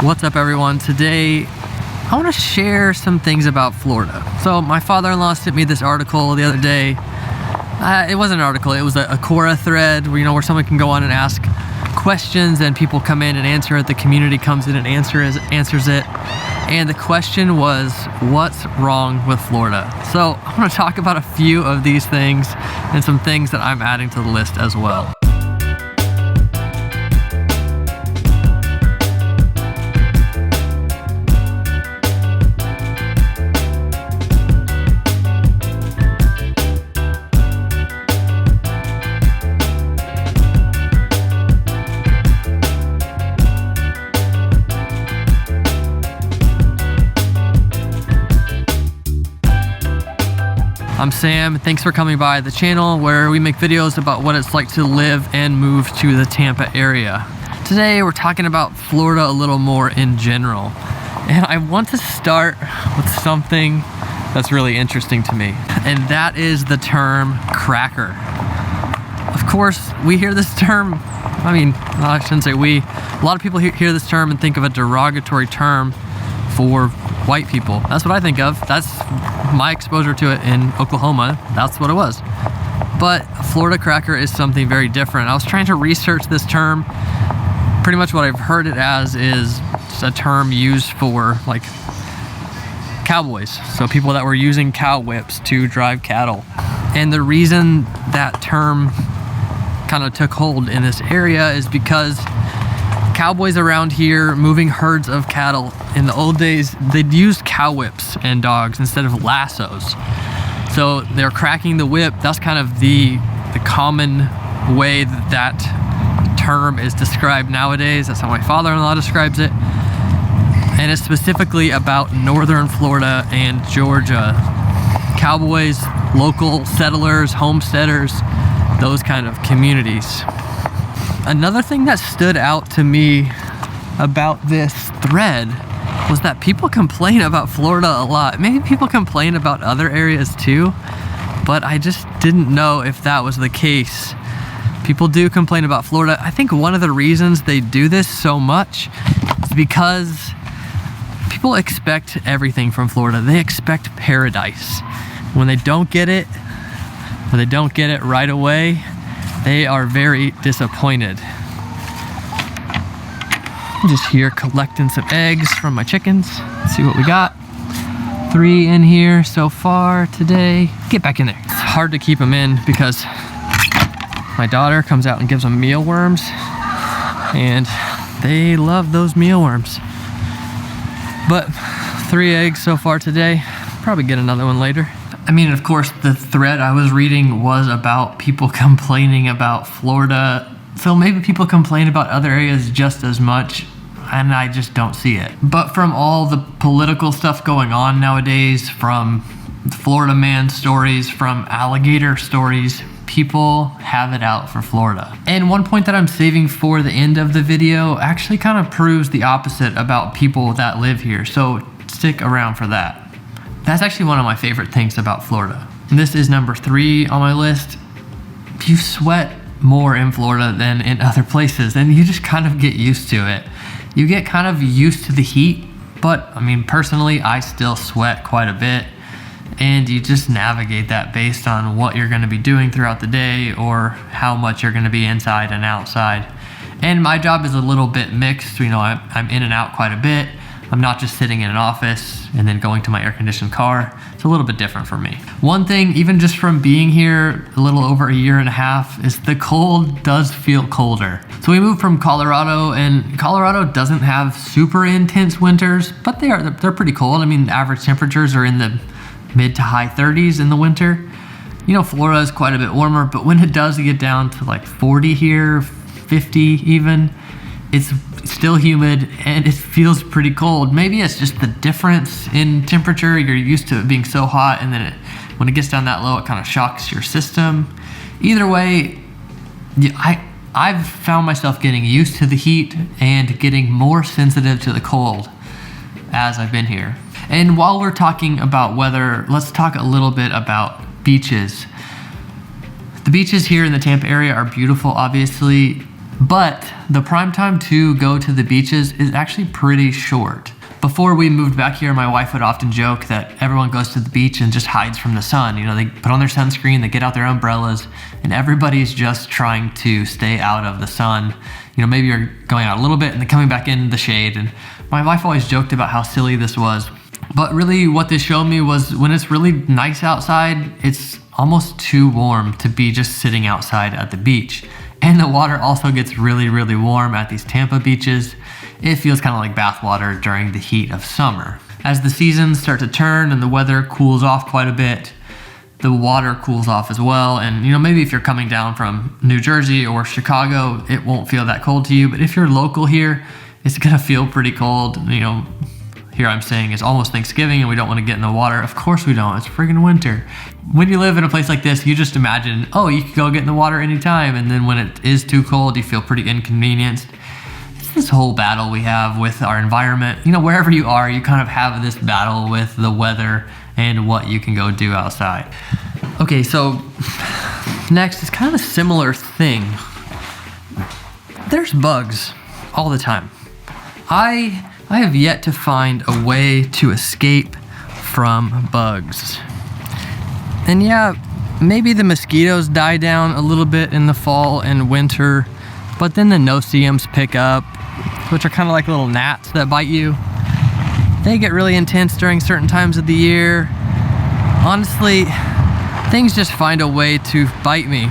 What's up, everyone? Today I want to share some things about Florida. So my father-in-law sent me this article the other day. It wasn't an article, it was a Quora thread where, where someone can go on and ask questions and people come in and answer it. The community comes in and answers it. And the question was, what's wrong with Florida? So I want to talk about a few of these things and some things that I'm adding to the list as well. I'm Sam, thanks for coming by the channel where we make videos about what it's like to live and move to the Tampa area. Today we're talking about Florida a little more in general. And I want to start with something that's really interesting to me. And that is the term cracker. Of course, we hear this term, I shouldn't say we. A lot of people hear this term and think of a derogatory term for white people. That's what I think of. That's my exposure to it in Oklahoma. That's what it was. But Florida cracker is something very different. I was trying to research this term. Pretty much what I've heard it as is just a term used for like cowboys. So people that were using cow whips to drive cattle. And the reason that term kind of took hold in this area is because cowboys around here moving herds of cattle, in the old days, they'd use cow whips and dogs instead of lassos. So they're cracking the whip. That's kind of the common way that term is described nowadays. That's how my father-in-law describes it. And it's specifically about northern Florida and Georgia. Cowboys, local settlers, homesteaders, those kind of communities. Another thing that stood out to me about this thread was that people complain about Florida a lot. Maybe people complain about other areas too, but I just didn't know if that was the case. People do complain about Florida. I think one of the reasons they do this so much is because people expect everything from Florida. They expect paradise. When they don't get it, or they don't get it right away, they are very disappointed. I'm just here collecting some eggs from my chickens. Let's see what we got. 3 in here so far today. Get back in there. It's hard to keep them in because my daughter comes out and gives them mealworms, and they love those mealworms. But 3 eggs so far today. Probably get another one later. Of course, the thread I was reading was about people complaining about Florida. So maybe people complain about other areas just as much, and I just don't see it. But from all the political stuff going on nowadays, from Florida man stories, from alligator stories, people have it out for Florida. And one point that I'm saving for the end of the video actually kind of proves the opposite about people that live here. So stick around for that. That's actually one of my favorite things about Florida. And this is number 3 on my list. You sweat more in Florida than in other places, and you just kind of get used to it. You get kind of used to the heat, but personally, I still sweat quite a bit, and you just navigate that based on what you're gonna be doing throughout the day or how much you're gonna be inside and outside. And my job is a little bit mixed. I'm in and out quite a bit. I'm not just sitting in an office and then going to my air-conditioned car. It's a little bit different for me. One thing, even just from being here a little over a year and a half, is the cold does feel colder. So we moved from Colorado, and Colorado doesn't have super intense winters, but they're pretty cold. Average temperatures are in the mid to high 30s in the winter. Florida is quite a bit warmer, but when it does get down to like 40 here, 50 even, it's still humid and it feels pretty cold. Maybe it's just the difference in temperature. You're used to it being so hot, and then when it gets down that low, it kind of shocks your system. Either way, I've found myself getting used to the heat and getting more sensitive to the cold as I've been here. And while we're talking about weather, let's talk a little bit about beaches. The beaches here in the Tampa area are beautiful, obviously. But the prime time to go to the beaches is actually pretty short. Before we moved back here, my wife would often joke that everyone goes to the beach and just hides from the sun. You know, they put on their sunscreen, they get out their umbrellas, and everybody's just trying to stay out of the sun. You know, maybe you're going out a little bit and then coming back in the shade. And my wife always joked about how silly this was. But really what this showed me was when it's really nice outside, it's almost too warm to be just sitting outside at the beach. And the water also gets really, really warm at these Tampa beaches. It feels kind of like bath water during the heat of summer. As the seasons start to turn and the weather cools off quite a bit, the water cools off as well. And you know, maybe if you're coming down from New Jersey or Chicago, it won't feel that cold to you. But if you're local here, it's gonna feel pretty cold. You know, here I'm saying it's almost Thanksgiving and we don't want to get in the water. Of course we don't, it's friggin' winter. When you live in a place like this, you just imagine, oh, you could go get in the water anytime. And then when it is too cold, you feel pretty inconvenienced. It's this whole battle we have with our environment. You know, wherever you are, you kind of have this battle with the weather and what you can go do outside. Okay, so next is kind of a similar thing. There's bugs all the time. I have yet to find a way to escape from bugs. And yeah, maybe the mosquitoes die down a little bit in the fall and winter, but then the no-see-ums pick up, which are kind of like little gnats that bite you. They get really intense during certain times of the year. Honestly, things just find a way to bite me.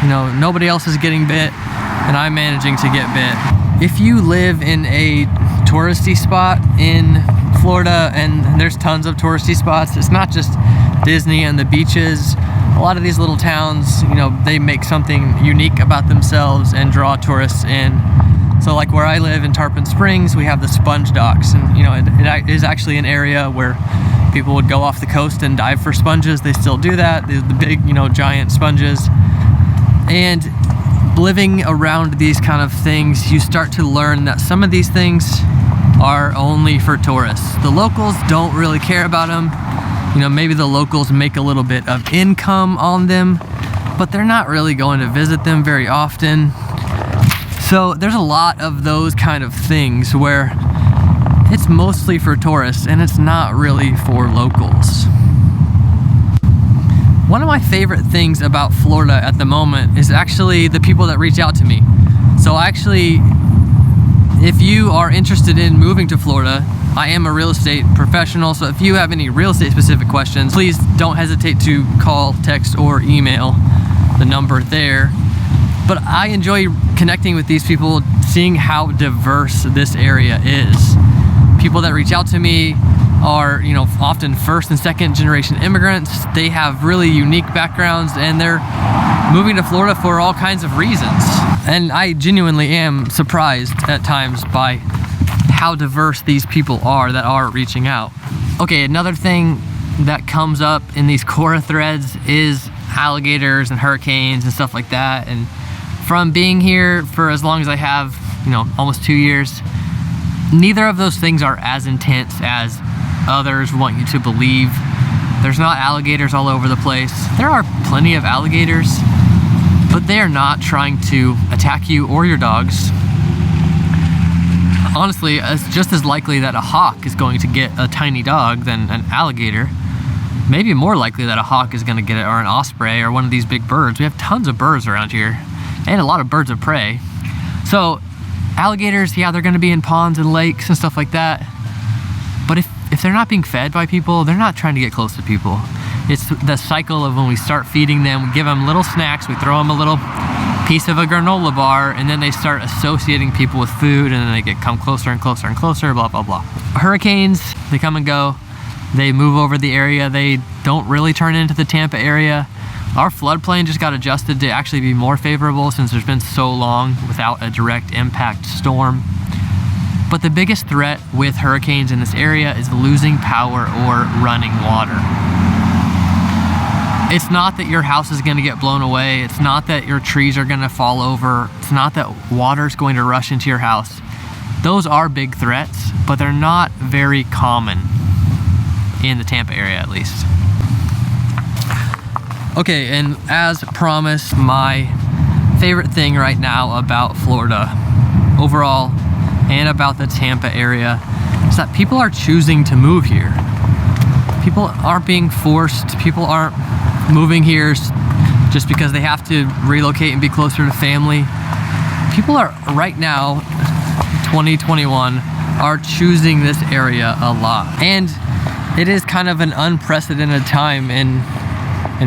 You know, nobody else is getting bit, and I'm managing to get bit. If you live in a touristy spot in Florida, and there's tons of touristy spots, it's not just Disney and the beaches. A lot of these little towns, you know, they make something unique about themselves and draw tourists in. So like where I live in Tarpon Springs, we have the sponge docks, and you know, it is actually an area where people would go off the coast and dive for sponges. They still do that. The big, you know, giant sponges. And living around these kind of things, you start to learn that some of these things are only for tourists. The locals don't really care about them. You know, maybe the locals make a little bit of income on them, but they're not really going to visit them very often. So there's a lot of those kind of things where it's mostly for tourists and it's not really for locals. One of my favorite things about Florida at the moment is actually the people that reach out to me. So actually, if you are interested in moving to Florida, I am a real estate professional, so if you have any real estate specific questions, please don't hesitate to call, text, or email the number there. But I enjoy connecting with these people, seeing how diverse this area is. People that reach out to me are, you know, often first and second generation immigrants. They have really unique backgrounds and they're moving to Florida for all kinds of reasons. And I genuinely am surprised at times by how diverse these people are that are reaching out. Okay, another thing that comes up in these Quora threads is alligators and hurricanes and stuff like that. And from being here for as long as I have, you know, almost 2 years, neither of those things are as intense as others want you to believe. There's not alligators all over the place. There are plenty of alligators, but they are not trying to attack you or your dogs. Honestly, it's just as likely that a hawk is going to get a tiny dog than an alligator. Maybe more likely that a hawk is going to get it, or an osprey, or one of these big birds. We have tons of birds around here, and a lot of birds of prey. So alligators, yeah, they're going to be in ponds and lakes and stuff like that. But if they're not being fed by people, they're not trying to get close to people. It's the cycle of when we start feeding them, we give them little snacks, we throw them a little piece of a granola bar, and then they start associating people with food, and then they come closer and closer and closer, blah, blah, blah. Hurricanes, they come and go. They move over the area. They don't really turn into the Tampa area. Our floodplain just got adjusted to actually be more favorable since there's been so long without a direct impact storm. But the biggest threat with hurricanes in this area is losing power or running water. It's not that your house is going to get blown away. It's not that your trees are going to fall over. It's not that water's going to rush into your house. Those are big threats, but they're not very common in the Tampa area, at least. Okay, and as promised, my favorite thing right now about Florida overall and about the Tampa area is that people are choosing to move here. People aren't being forced. People aren't moving here just because they have to relocate and be closer to family. People are right now, 2021, are choosing this area a lot. And it is kind of an unprecedented time in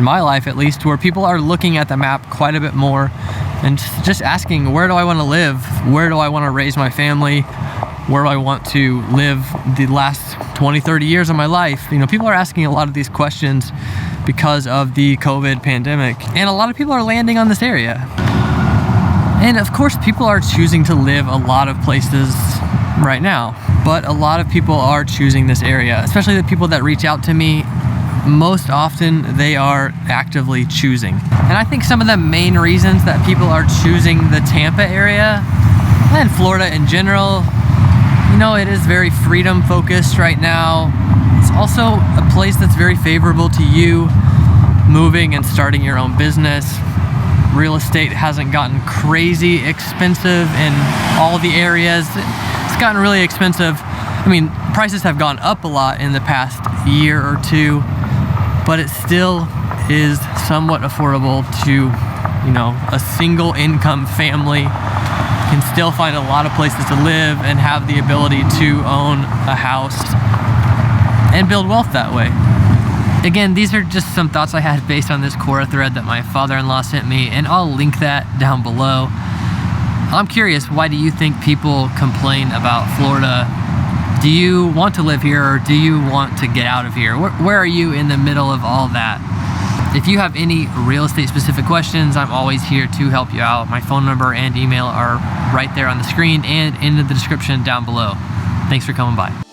my life, at least, where people are looking at the map quite a bit more and just asking, where do I want to live? Where do I want to raise my family? Where do I want to live the last 20, 30 years of my life? You know, people are asking a lot of these questions because of the COVID pandemic, and a lot of people are landing on this area. And of course, people are choosing to live a lot of places right now, but a lot of people are choosing this area, especially the people that reach out to me. Most often they are actively choosing. And I think some of the main reasons that people are choosing the Tampa area and Florida in general, you know, it is very freedom focused right now. It's also a place that's very favorable to you moving and starting your own business. Real estate hasn't gotten crazy expensive in all the areas. It's gotten really expensive. I mean, prices have gone up a lot in the past year or two, but it still is somewhat affordable to, you know, a single income family can still find a lot of places to live and have the ability to own a house and build wealth that way. Again, these are just some thoughts I had based on this Quora thread that my father-in-law sent me, and I'll link that down below. I'm curious, why do you think people complain about Florida? Do you want to live here, or do you want to get out of here? Where are you in the middle of all that? If you have any real estate specific questions, I'm always here to help you out. My phone number and email are right there on the screen and in the description down below. Thanks for coming by.